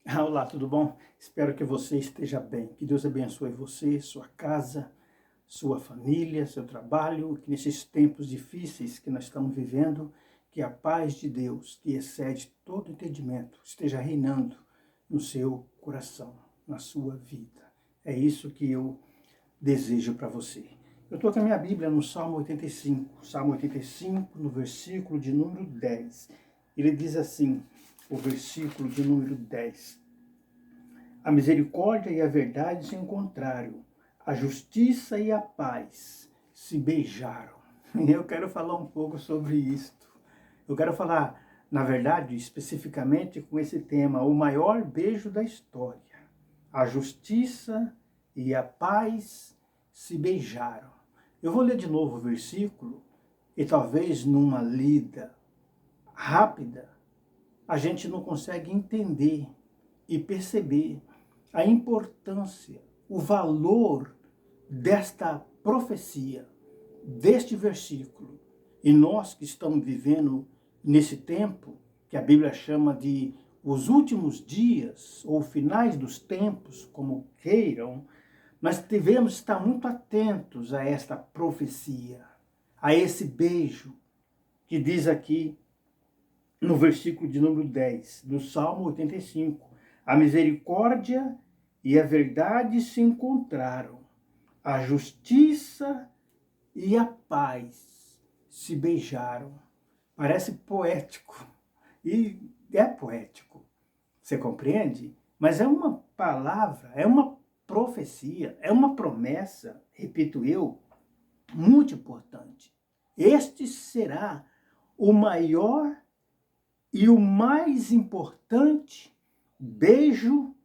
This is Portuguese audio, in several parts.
Olá, tudo bom? Espero que você esteja bem. Que Deus abençoe você, sua casa, sua família, seu trabalho, que nesses tempos difíceis que nós estamos vivendo, que a paz de Deus, que excede todo entendimento, esteja reinando no seu coração, na sua vida. É isso que eu desejo para você. Eu estou com a minha Bíblia no Salmo 85, no versículo de número 10. Ele diz assim, o versículo de número 10. A misericórdia e a verdade se encontraram, a justiça e a paz se beijaram. E eu quero falar um pouco sobre isto. Eu quero falar, na verdade, especificamente com esse tema, o maior beijo da história. A justiça e a paz se beijaram. Eu vou ler de novo o versículo e talvez numa lida rápida a gente não consegue entender e perceber a importância, o valor desta profecia, deste versículo. E nós que estamos vivendo nesse tempo, que a Bíblia chama de os últimos dias, ou finais dos tempos, como queiram, nós devemos estar muito atentos a esta profecia, a esse beijo, que diz aqui no versículo de número 10, do Salmo 85. A misericórdia e a verdade se encontraram, a justiça e a paz se beijaram. Parece poético, e é poético, você compreende? Mas é uma palavra, é uma profecia, é uma promessa, repito eu, muito importante. Este será o maior e o mais importante beijo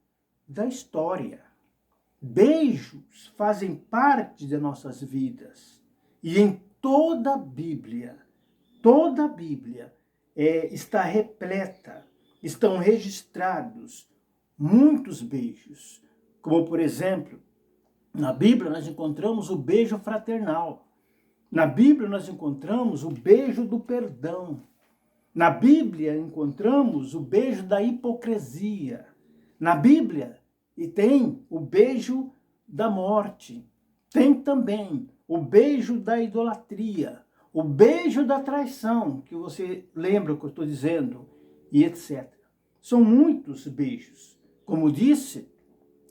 da história. Beijos fazem parte de nossas vidas. E em toda a Bíblia está repleta, estão registrados muitos beijos. Como, por exemplo, na Bíblia nós encontramos o beijo fraternal. Na Bíblia nós encontramos o beijo do perdão. Na Bíblia encontramos o beijo da hipocrisia. Na Bíblia e tem o beijo da morte. Tem também o beijo da idolatria, o beijo da traição, que você lembra o que eu estou dizendo, e etc. São muitos beijos. Como disse,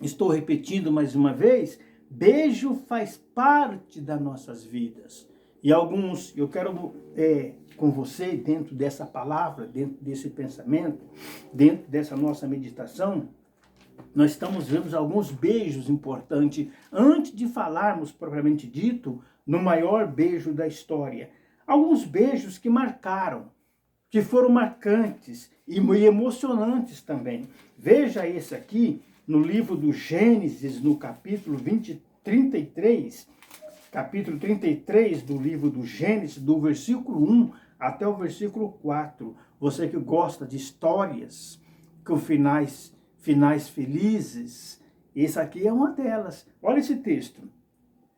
estou repetindo mais uma vez, beijo faz parte das nossas vidas. E alguns, eu quero com você, dentro dessa palavra, dentro desse pensamento, dentro dessa nossa meditação, nós estamos vendo alguns beijos importantes, antes de falarmos, propriamente dito, no maior beijo da história. Alguns beijos que marcaram, que foram marcantes e emocionantes também. Veja esse aqui, no livro do Gênesis, no capítulo 33, capítulo 33 do livro do Gênesis, do versículo 1 até o versículo 4. Você que gosta de histórias com finais felizes, esse aqui é uma delas. Olha esse texto.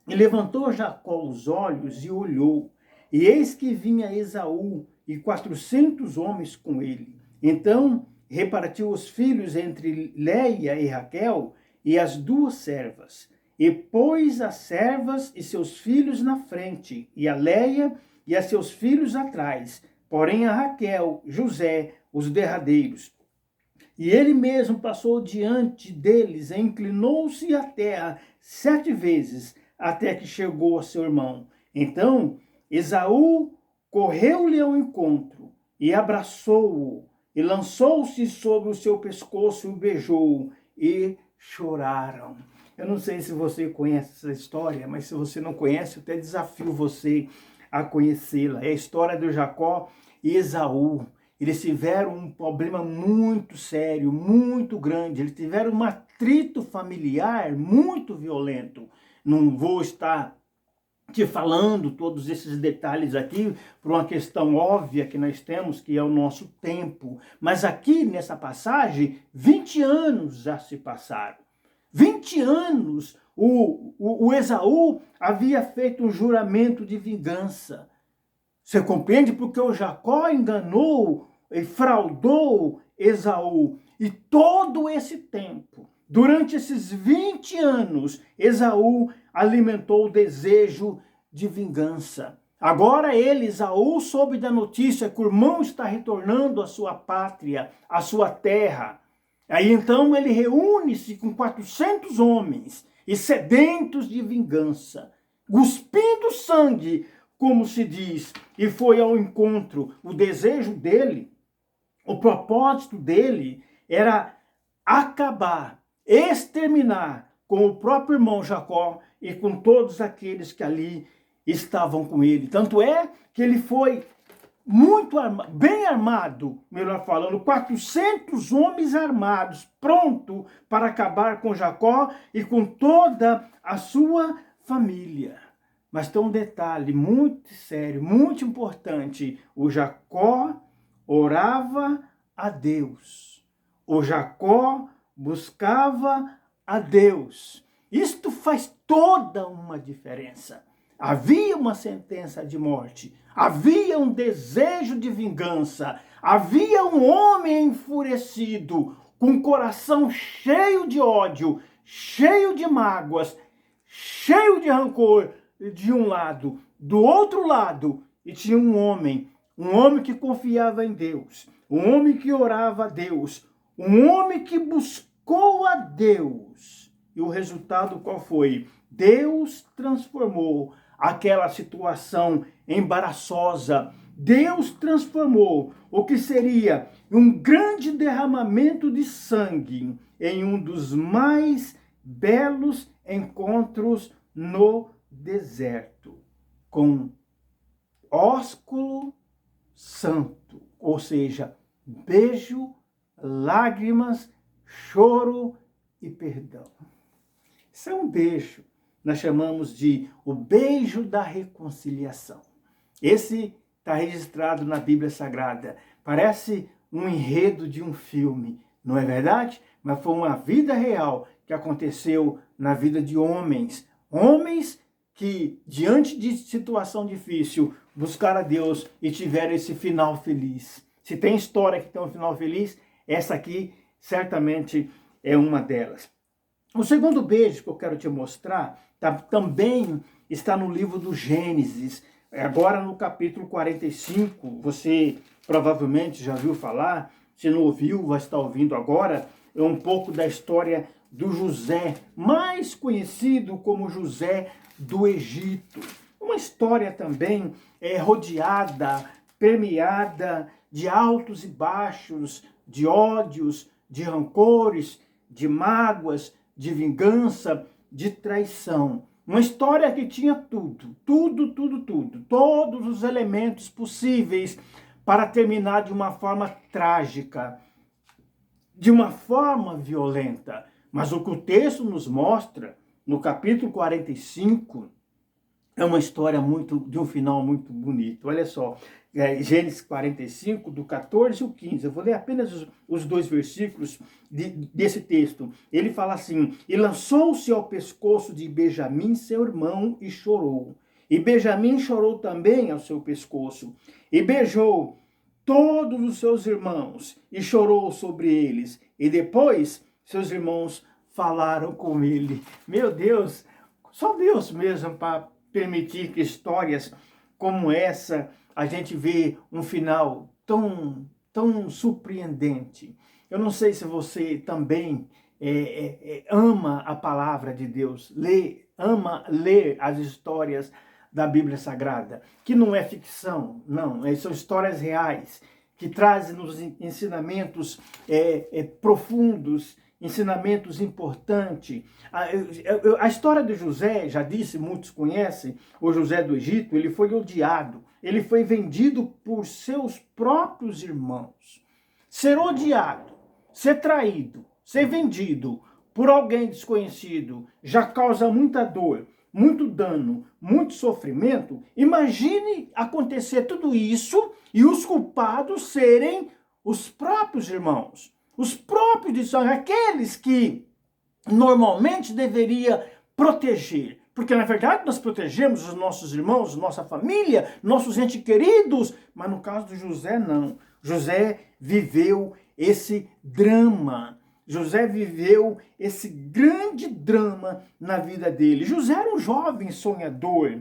E levantou Jacó os olhos e olhou, e eis que vinha Esaú e 400 homens com ele. Então repartiu os filhos entre Léia e Raquel e as duas servas, e pôs as servas e seus filhos na frente, e a Léia e a seus filhos atrás, porém a Raquel, José, os derradeiros. E ele mesmo passou diante deles, e inclinou-se à terra 7 vezes, até que chegou a seu irmão. Então Esaú correu-lhe ao encontro, e abraçou-o, e lançou-se sobre o seu pescoço, e o beijou, e choraram. Eu não sei se você conhece essa história, mas se você não conhece, eu até desafio você a conhecê-la. É a história de Jacó e Esaú. Eles tiveram um problema muito sério, muito grande. Eles tiveram um atrito familiar muito violento. Não vou estar te falando todos esses detalhes aqui por uma questão óbvia que nós temos, que é o nosso tempo. Mas aqui nessa passagem, 20 anos já se passaram. 20 anos o Esaú havia feito um juramento de vingança. Você compreende? Porque o Jacó enganou e fraudou Esaú. E todo esse tempo, durante esses 20 anos, Esaú alimentou o desejo de vingança. Agora ele, Esaú, soube da notícia que o irmão está retornando à sua pátria, à sua terra. Aí então ele reúne-se com 400 homens e sedentos de vingança, cuspindo sangue, como se diz, e foi ao encontro. O desejo dele, o propósito dele era acabar, exterminar com o próprio irmão Jacó e com todos aqueles que ali estavam com ele. Tanto é que ele foi muito bem armado, melhor falando, 400 homens armados, pronto para acabar com Jacó e com toda a sua família. Mas tem um detalhe muito sério, muito importante. O Jacó orava a Deus. O Jacó buscava a Deus. Isto faz toda uma diferença. Havia uma sentença de morte, havia um desejo de vingança, havia um homem enfurecido, com o coração cheio de ódio, cheio de mágoas, cheio de rancor de um lado. Do outro lado, e tinha um homem que confiava em Deus, um homem que orava a Deus, um homem que buscou a Deus. E o resultado qual foi? Deus transformou aquela situação embaraçosa. Deus transformou o que seria um grande derramamento de sangue em um dos mais belos encontros no deserto, com ósculo santo, ou seja, beijo, lágrimas, choro e perdão. Isso é um beijo. Nós chamamos de o beijo da reconciliação. Esse está registrado na Bíblia Sagrada. Parece um enredo de um filme, não é verdade? Mas foi uma vida real que aconteceu na vida de homens. Homens que, diante de situação difícil, buscaram a Deus e tiveram esse final feliz. Se tem história que tem um final feliz, essa aqui certamente é uma delas. O segundo beijo que eu quero te mostrar também está no livro do Gênesis, agora no capítulo 45, você provavelmente já viu falar, se não ouviu, vai estar ouvindo agora, é um pouco da história do José, mais conhecido como José do Egito. Uma história também rodeada, permeada de altos e baixos, de ódios, de rancores, de mágoas, de vingança, de traição. Uma história que tinha tudo, todos os elementos possíveis para terminar de uma forma trágica, de uma forma violenta. Mas o que o texto nos mostra, no capítulo 45, é uma história de um final muito bonito. Olha só, Gênesis 45, do 14 ao 15. Eu vou ler apenas os dois versículos desse texto. Ele fala assim: e lançou-se ao pescoço de Benjamim, seu irmão, e chorou. E Benjamim chorou também ao seu pescoço. E beijou todos os seus irmãos, e chorou sobre eles. E depois, seus irmãos falaram com ele. Meu Deus, só Deus mesmo para permitir que histórias como essa a gente vê um final tão surpreendente. Eu não sei se você também ama a palavra de Deus, ama ler as histórias da Bíblia Sagrada, que não é ficção, não, são histórias reais, que trazem-nos ensinamentos profundos, ensinamentos importantes. A história de José, já disse, muitos conhecem, o José do Egito, ele foi odiado, ele foi vendido por seus próprios irmãos. Ser odiado, ser traído, ser vendido por alguém desconhecido já causa muita dor, muito dano, muito sofrimento. Imagine acontecer tudo isso e os culpados serem os próprios irmãos. Os próprios, aqueles que normalmente deveria proteger. Porque, na verdade, nós protegemos os nossos irmãos, nossa família, nossos entes queridos. Mas no caso de José, não. José viveu esse drama. José viveu esse grande drama na vida dele. José era um jovem sonhador.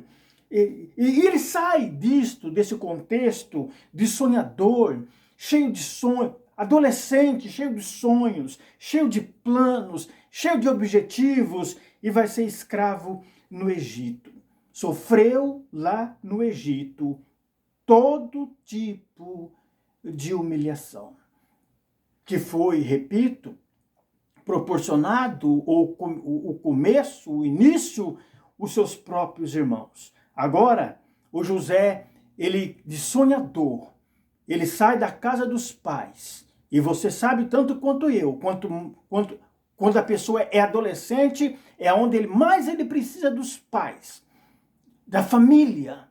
E ele sai desse contexto de sonhador, cheio de sonhos, adolescente, cheio de sonhos, cheio de planos, cheio de objetivos, e vai ser escravo no Egito. Sofreu lá no Egito todo tipo de humilhação, que foi, repito, proporcionado o começo, o início, os seus próprios irmãos. Agora, o José, ele de sonhador, ele sai da casa dos pais. E você sabe tanto quanto eu, quando a pessoa é adolescente, é onde ele precisa dos pais, da família.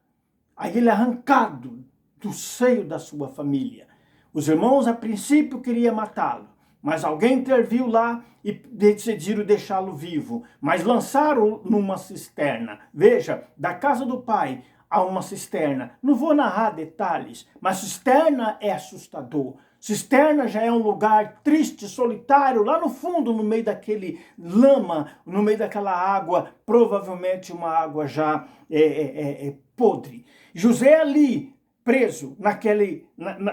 Aí ele é arrancado do seio da sua família. Os irmãos, a princípio, queriam matá-lo, mas alguém interviu lá e decidiram deixá-lo vivo. Mas lançaram numa cisterna. Veja, da casa do pai a uma cisterna. Não vou narrar detalhes, mas cisterna é assustador. Cisterna já é um lugar triste, solitário, lá no fundo, no meio daquele lama, no meio daquela água, provavelmente uma água já podre. José ali, preso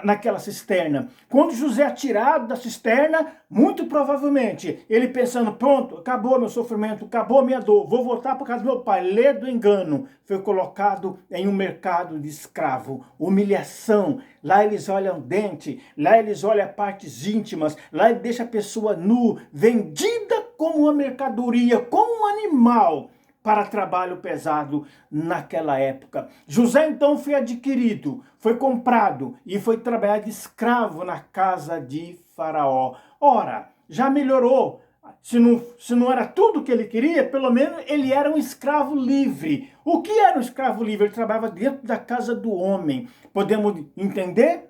naquela cisterna. Quando José é tirado da cisterna, muito provavelmente, ele pensando, pronto, acabou meu sofrimento, acabou minha dor, vou voltar para casa do meu pai. Lê do engano, foi colocado em um mercado de escravo. Humilhação, lá eles olham dente, lá eles olham partes íntimas, lá ele deixa a pessoa nu, vendida como uma mercadoria, como um animal, para trabalho pesado naquela época. José então foi adquirido, foi comprado e foi trabalhar de escravo na casa de Faraó. Ora, já melhorou. Se não era tudo que ele queria, pelo menos ele era um escravo livre. O que era um escravo livre? Ele trabalhava dentro da casa do homem. Podemos entender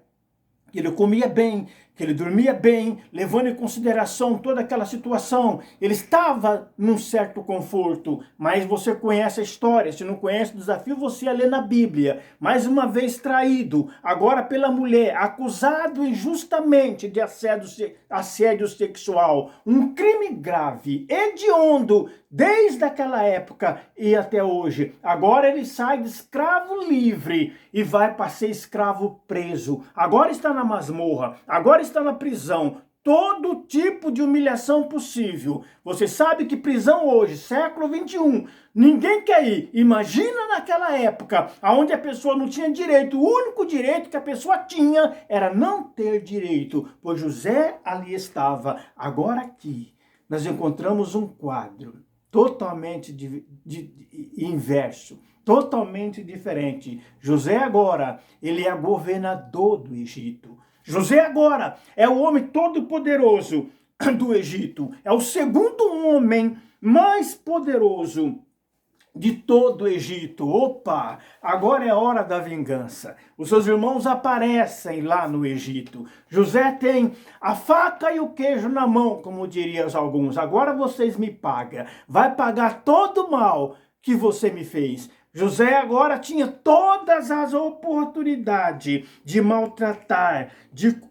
que ele comia bem, que ele dormia bem, levando em consideração toda aquela situação. Ele estava num certo conforto, mas você conhece a história. Se não conhece o desafio, você ia ler na Bíblia. Mais uma vez traído, agora pela mulher, acusado injustamente de assédio sexual. Um crime grave, hediondo, desde aquela época e até hoje. Agora ele sai de escravo livre e vai para ser escravo preso. Agora está na masmorra, agora está na prisão. Todo tipo de humilhação possível. Você sabe que prisão hoje, século 21, ninguém quer ir. Imagina naquela época, onde a pessoa não tinha direito. O único direito que a pessoa tinha era não ter direito. Pois José ali estava. Agora aqui, nós encontramos um quadro totalmente inverso, totalmente diferente. José agora, ele é governador do Egito. José agora é o homem todo-poderoso do Egito. É o segundo homem mais poderoso de todo o Egito. Opa, agora é hora da vingança. Os seus irmãos aparecem lá no Egito. José tem a faca e o queijo na mão, como diriam alguns. Agora vocês me pagam. Vai pagar todo o mal que você me fez. José agora tinha todas as oportunidades de maltratar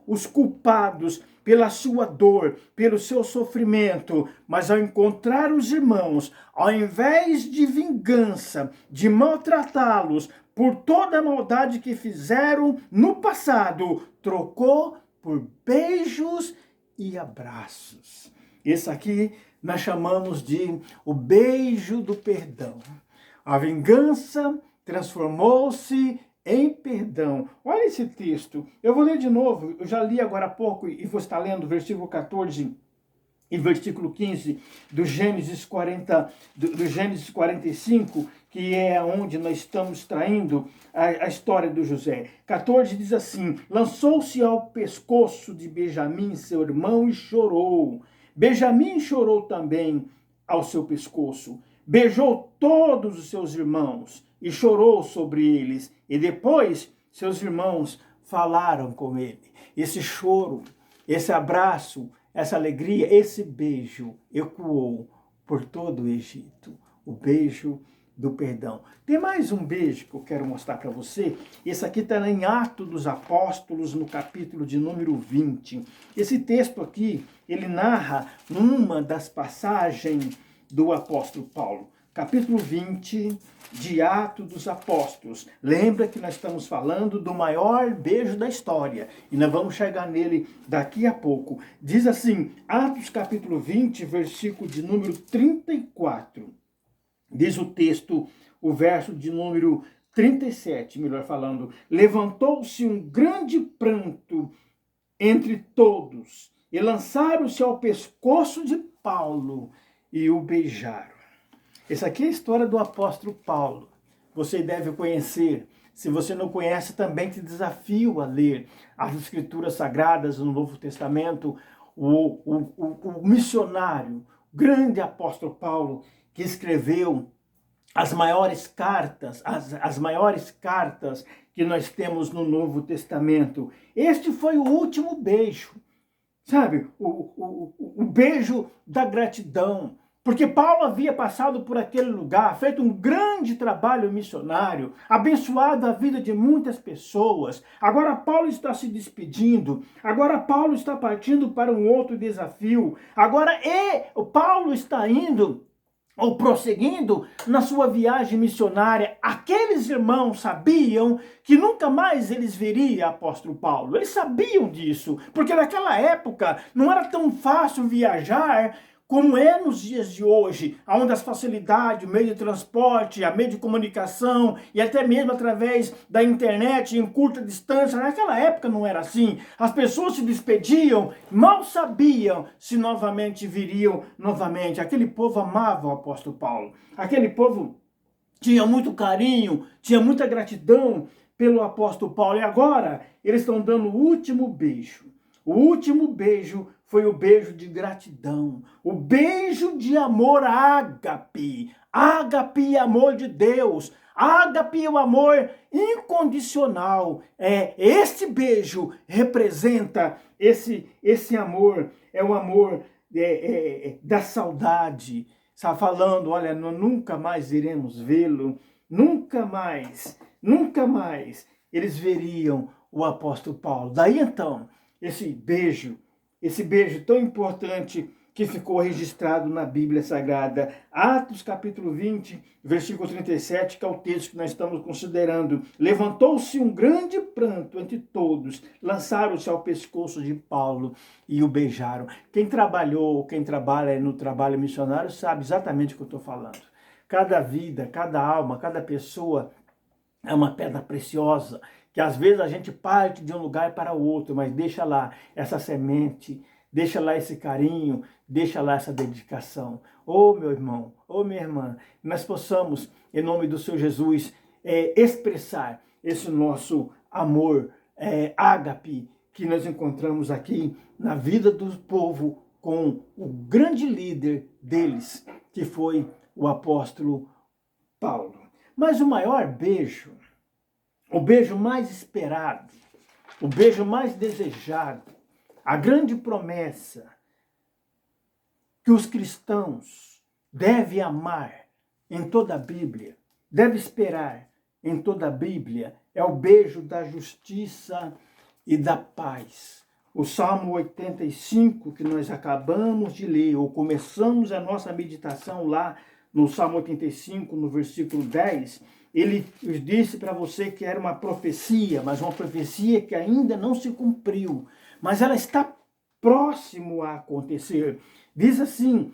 os culpados pela sua dor, pelo seu sofrimento, mas ao encontrar os irmãos, ao invés de vingança, de maltratá-los por toda a maldade que fizeram no passado, trocou por beijos e abraços. Isso aqui nós chamamos de o beijo do perdão. A vingança transformou-se em perdão. Olha esse texto. Eu vou ler de novo. Eu já li agora há pouco e vou estar lendo o versículo 14 e versículo 15 do Gênesis 45, que é onde nós estamos traindo a história do José. 14 diz assim: lançou-se ao pescoço de Benjamim, seu irmão, e chorou. Benjamim chorou também ao seu pescoço. Beijou todos os seus irmãos e chorou sobre eles. E depois seus irmãos falaram com ele. Esse choro, esse abraço, essa alegria, esse beijo ecoou por todo o Egito. O beijo do perdão. Tem mais um beijo que eu quero mostrar para você. Esse aqui está em Atos dos Apóstolos, no capítulo de número 20. Esse texto aqui, ele narra uma das passagens do apóstolo Paulo. Capítulo 20 de Atos dos Apóstolos. Lembra que nós estamos falando do maior beijo da história. E nós vamos chegar nele daqui a pouco. Diz assim, Atos capítulo 20, versículo de número 34. Diz o texto, o verso de número 37, melhor falando. Levantou-se um grande pranto entre todos e lançaram-se ao pescoço de Paulo e o beijaram. Essa aqui é a história do apóstolo Paulo. Você deve conhecer. Se você não conhece, também te desafio a ler as Escrituras Sagradas no Novo Testamento. O missionário, o grande apóstolo Paulo, que escreveu as maiores cartas, as maiores cartas que nós temos no Novo Testamento. Este foi o último beijo, sabe? O beijo da gratidão. Porque Paulo havia passado por aquele lugar, feito um grande trabalho missionário, abençoado a vida de muitas pessoas. Agora Paulo está se despedindo, agora Paulo está partindo para um outro desafio. Agora Paulo está indo ou prosseguindo na sua viagem missionária. Aqueles irmãos sabiam que nunca mais eles veriam apóstolo Paulo. Eles sabiam disso, porque naquela época não era tão fácil viajar como é nos dias de hoje, onde as facilidades, o meio de transporte, a meio de comunicação e até mesmo através da internet em curta distância, naquela época não era assim. As pessoas se despediam, mal sabiam se novamente viriam novamente. Aquele povo amava o apóstolo Paulo. Aquele povo tinha muito carinho, tinha muita gratidão pelo apóstolo Paulo. E agora eles estão dando o último beijo. O último beijo foi o beijo de gratidão, o beijo de amor ágape. Ágape é amor de Deus, ágape é o amor incondicional. Este beijo representa esse amor, é o amor da saudade. Está falando, olha, nós nunca mais iremos vê-lo, nunca mais eles veriam o apóstolo Paulo. Daí então, esse beijo tão importante que ficou registrado na Bíblia Sagrada. Atos capítulo 20, versículo 37, que é o texto que nós estamos considerando. Levantou-se um grande pranto entre todos, lançaram-se ao pescoço de Paulo e o beijaram. Quem trabalha no trabalho missionário sabe exatamente o que eu estou falando. Cada vida, cada alma, cada pessoa é uma pedra preciosa, que às vezes a gente parte de um lugar para o outro, mas deixa lá essa semente, deixa lá esse carinho, deixa lá essa dedicação. Ô meu irmão, ô minha irmã, nós possamos, em nome do Senhor Jesus, expressar esse nosso amor ágape que nós encontramos aqui na vida do povo com o grande líder deles, que foi o apóstolo Paulo. Mas o maior beijo, o beijo mais esperado, o beijo mais desejado, a grande promessa que os cristãos devem amar em toda a Bíblia, devem esperar em toda a Bíblia, é o beijo da justiça e da paz. O Salmo 85, que nós acabamos de ler, ou começamos a nossa meditação lá no Salmo 85, no versículo 10, ele disse para você que era uma profecia, mas uma profecia que ainda não se cumpriu, mas ela está próximo a acontecer. Diz assim,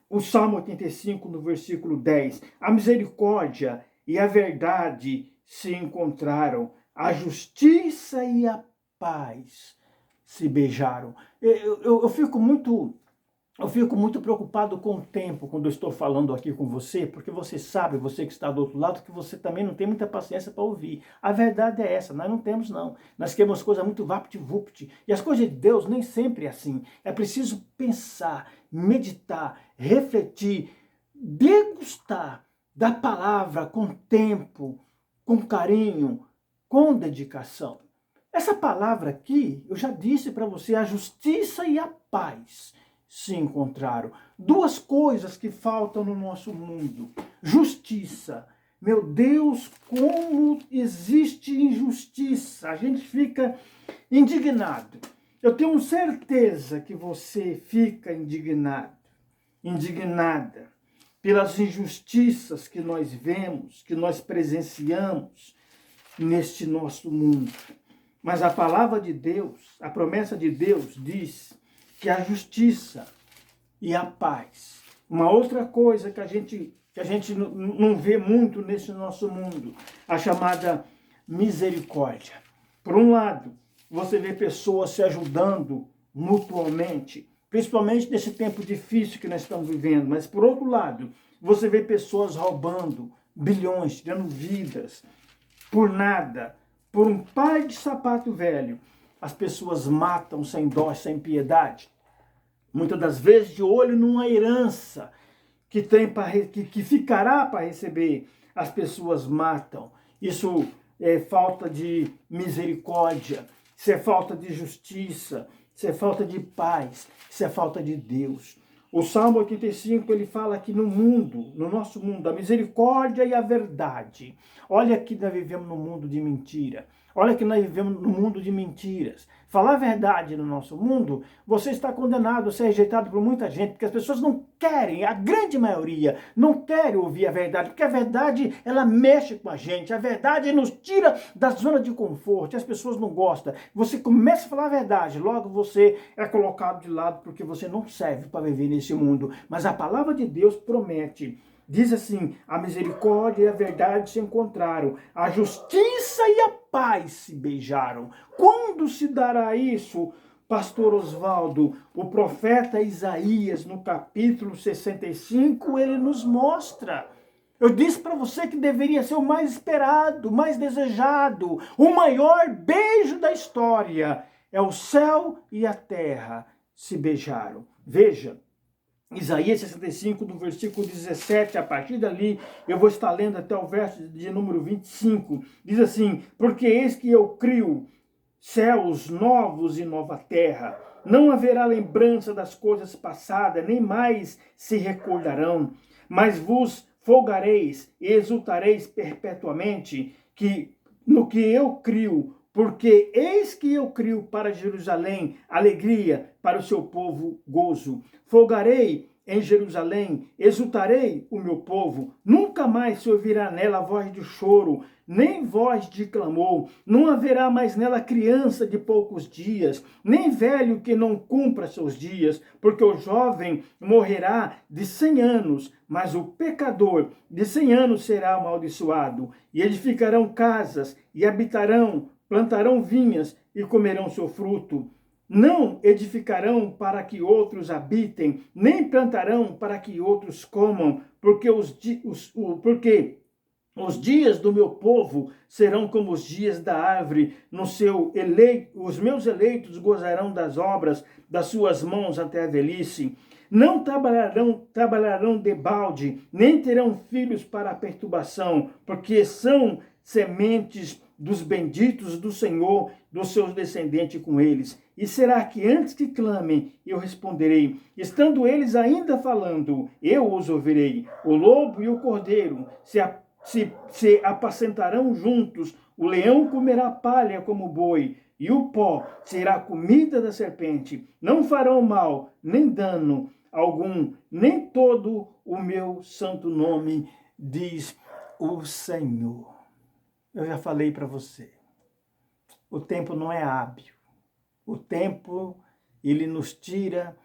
o Salmo 85, no versículo 10, a misericórdia e a verdade se encontraram, a justiça e a paz se beijaram. Eu fico muito preocupado com o tempo quando eu estou falando aqui com você, porque você sabe, você que está do outro lado, que você também não tem muita paciência para ouvir. A verdade é essa, nós não temos não. Nós queremos coisas muito vapt-vupt. E as coisas de Deus nem sempre é assim. É preciso pensar, meditar, refletir, degustar da palavra com tempo, com carinho, com dedicação. Essa palavra aqui, eu já disse para você, a justiça e a paz. se encontraram. Duas coisas que faltam no nosso mundo: justiça. Meu Deus, como existe injustiça! A gente fica indignado. Eu tenho certeza que você fica indignado, indignada pelas injustiças que nós vemos, que nós presenciamos neste nosso mundo. Mas a palavra de Deus, a promessa de Deus diz que a justiça e a paz. Uma outra coisa que a gente não vê muito nesse nosso mundo, a chamada misericórdia. Por um lado, você vê pessoas se ajudando mutuamente, principalmente nesse tempo difícil que nós estamos vivendo. Mas, por outro lado, você vê pessoas roubando bilhões, tirando vidas, por nada, por um par de sapato velho. As pessoas matam sem dó, sem piedade. Muitas das vezes de olho numa herança que ficará para receber. As pessoas matam. Isso é falta de misericórdia, isso é falta de justiça, isso é falta de paz, isso é falta de Deus. O Salmo 85, ele fala que no mundo, no nosso mundo, a misericórdia e a verdade. Olha que nós vivemos num mundo de mentira. Olha que nós vivemos num mundo de mentiras. Falar a verdade no nosso mundo, você está condenado a ser rejeitado por muita gente, porque as pessoas não querem, a grande maioria, não querem ouvir a verdade, porque a verdade, ela mexe com a gente, a verdade nos tira da zona de conforto, as pessoas não gostam. Você começa a falar a verdade, logo você é colocado de lado, porque você não serve para viver nesse mundo. Mas a palavra de Deus promete. Diz assim: a misericórdia e a verdade se encontraram, a justiça e a paz se beijaram. Quando se dará isso, pastor Oswaldo? O profeta Isaías, no capítulo 65, ele nos mostra. Eu disse para você que deveria ser o mais esperado, mais desejado, o maior beijo da história. É o céu e a terra se beijaram. Veja, Isaías 65, do versículo 17, a partir dali, eu vou estar lendo até o verso de número 25, diz assim: porque eis que eu crio céus novos e nova terra, não haverá lembrança das coisas passadas, nem mais se recordarão, mas vos folgareis e exultareis perpetuamente no que eu crio, porque eis que eu crio para Jerusalém alegria, para o seu povo gozo. Folgarei em Jerusalém, exultarei o meu povo. Nunca mais se ouvirá nela voz de choro, nem voz de clamor. Não haverá mais nela criança de poucos dias, nem velho que não cumpra seus dias, porque o jovem morrerá de 100 anos, mas o pecador de 100 anos será amaldiçoado. E edificarão casas e habitarão, plantarão vinhas e comerão seu fruto. Não edificarão para que outros habitem, nem plantarão para que outros comam, porque os dias do meu povo serão como os dias da árvore, os meus eleitos gozarão das obras das suas mãos até a velhice. Não trabalharão debalde, nem terão filhos para a perturbação, porque são sementes dos benditos do Senhor, dos seus descendentes com eles. E será que antes que clamem, eu responderei? Estando eles ainda falando, eu os ouvirei. O lobo e o cordeiro se apacentarão juntos, o leão comerá palha como boi, e o pó será comida da serpente. Não farão mal, nem dano algum, nem todo o meu santo nome, diz o Senhor. Eu já falei para você, o tempo não é hábil. O tempo, ele nos tira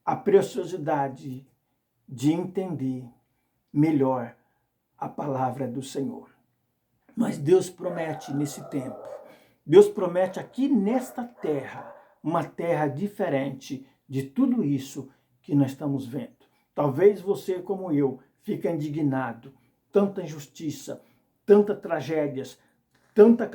a preciosidade de entender melhor a palavra do Senhor. Mas Deus promete nesse tempo, Deus promete aqui nesta terra, uma terra diferente de tudo isso que nós estamos vendo. Talvez você, como eu, fique indignado, tanta injustiça, tantas tragédias, tanta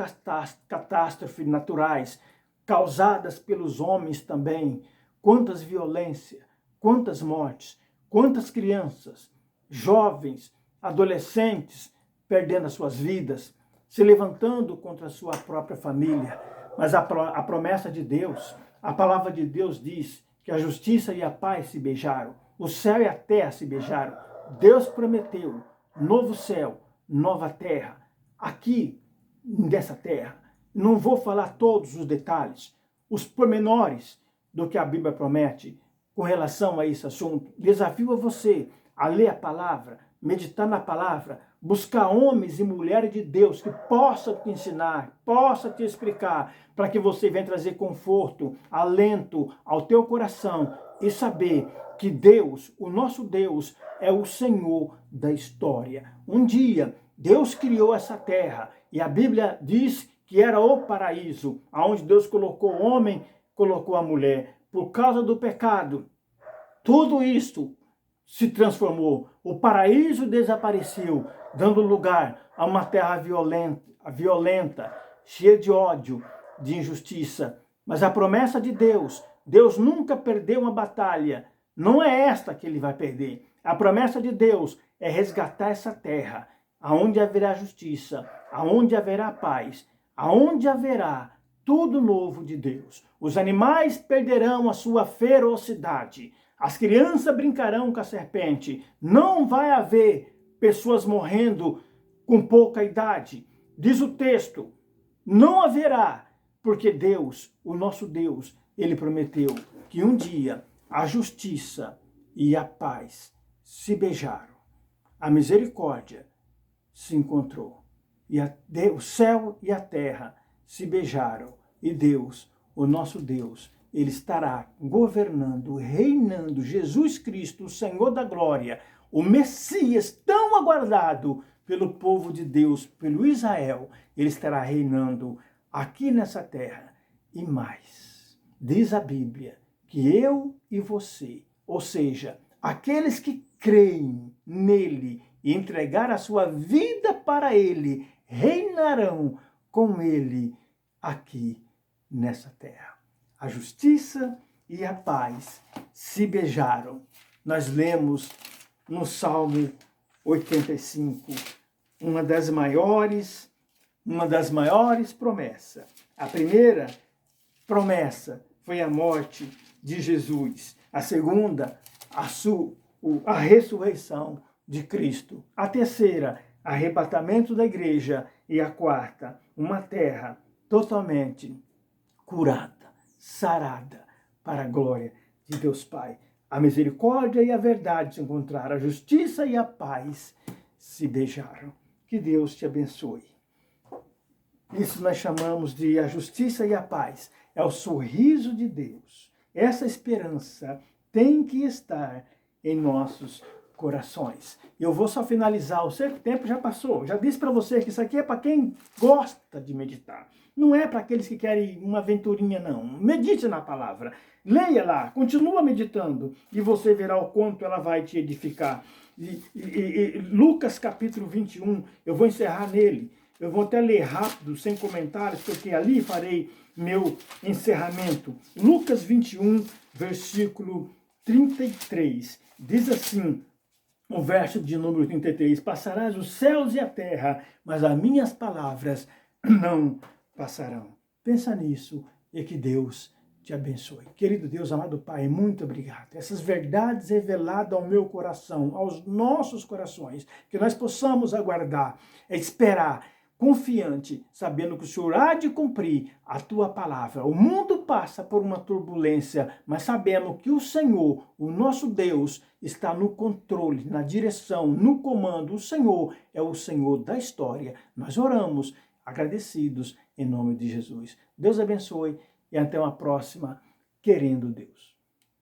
catástrofe naturais, causadas pelos homens também, quantas violências, quantas mortes, quantas crianças, jovens, adolescentes perdendo as suas vidas, se levantando contra a sua própria família. Mas a promessa de Deus, a palavra de Deus diz que a justiça e a paz se beijaram, o céu e a terra se beijaram. Deus prometeu novo céu, nova terra, aqui dessa terra. Não vou falar todos os detalhes, os pormenores do que a Bíblia promete com relação a esse assunto. Desafio a você a ler a palavra, meditar na palavra, buscar homens e mulheres de Deus que possam te ensinar, possam te explicar, para que você venha trazer conforto, alento ao teu coração e saber que Deus, o nosso Deus, é o Senhor da história. Um dia, Deus criou essa terra e a Bíblia diz que era o paraíso, aonde Deus colocou o homem, colocou a mulher. Por causa do pecado, tudo isso se transformou. O paraíso desapareceu, dando lugar a uma terra violenta, cheia de ódio, de injustiça. Mas a promessa de Deus, Deus nunca perdeu uma batalha. Não é esta que ele vai perder. A promessa de Deus é resgatar essa terra, aonde haverá justiça, aonde haverá paz, aonde haverá tudo novo de Deus. Os animais perderão a sua ferocidade. As crianças brincarão com a serpente. Não vai haver pessoas morrendo com pouca idade. Diz o texto, não haverá, porque Deus, o nosso Deus, ele prometeu que um dia a justiça e a paz se beijaram. A misericórdia se encontrou. E o céu e a terra se beijaram. E Deus, o nosso Deus, ele estará governando, reinando. Jesus Cristo, o Senhor da glória, o Messias tão aguardado pelo povo de Deus, pelo Israel, ele estará reinando aqui nessa terra. E mais, diz a Bíblia que eu e você, ou seja, aqueles que creem nele e entregar a sua vida para ele, reinarão com ele aqui nessa terra. A justiça e a paz se beijaram. Nós lemos no Salmo 85, uma das maiores promessas. A primeira promessa foi a morte de Jesus. A segunda, a ressurreição de Cristo. A terceira, arrebatamento da igreja. E a quarta, uma terra totalmente curada, sarada, para a glória de Deus Pai. A misericórdia e a verdade se encontraram, a justiça e a paz se beijaram. Que Deus te abençoe. Isso nós chamamos de a justiça e a paz. É o sorriso de Deus. Essa esperança tem que estar em nossos corações. Eu vou só finalizar, eu sei que o tempo já passou. Já disse para você que isso aqui é para quem gosta de meditar. Não é para aqueles que querem uma aventurinha, não. Medite na palavra. Leia lá, continua meditando e você verá o quanto ela vai te edificar. Lucas capítulo 21, eu vou encerrar nele. Eu vou até ler rápido, sem comentários, porque ali farei meu encerramento. Lucas 21, versículo 33. Diz assim, o verso de número 33. Passarás os céus e a terra, mas as minhas palavras não passarão. Pensa nisso e que Deus te abençoe. Querido Deus, amado Pai, muito obrigado. Essas verdades reveladas ao meu coração, aos nossos corações, que nós possamos aguardar, esperar, confiante, sabendo que o Senhor há de cumprir a tua palavra. O mundo passa por uma turbulência, mas sabemos que o Senhor, o nosso Deus, está no controle, na direção, no comando. O Senhor é o Senhor da história. Nós oramos agradecidos em nome de Jesus. Deus abençoe e até uma próxima, querendo Deus.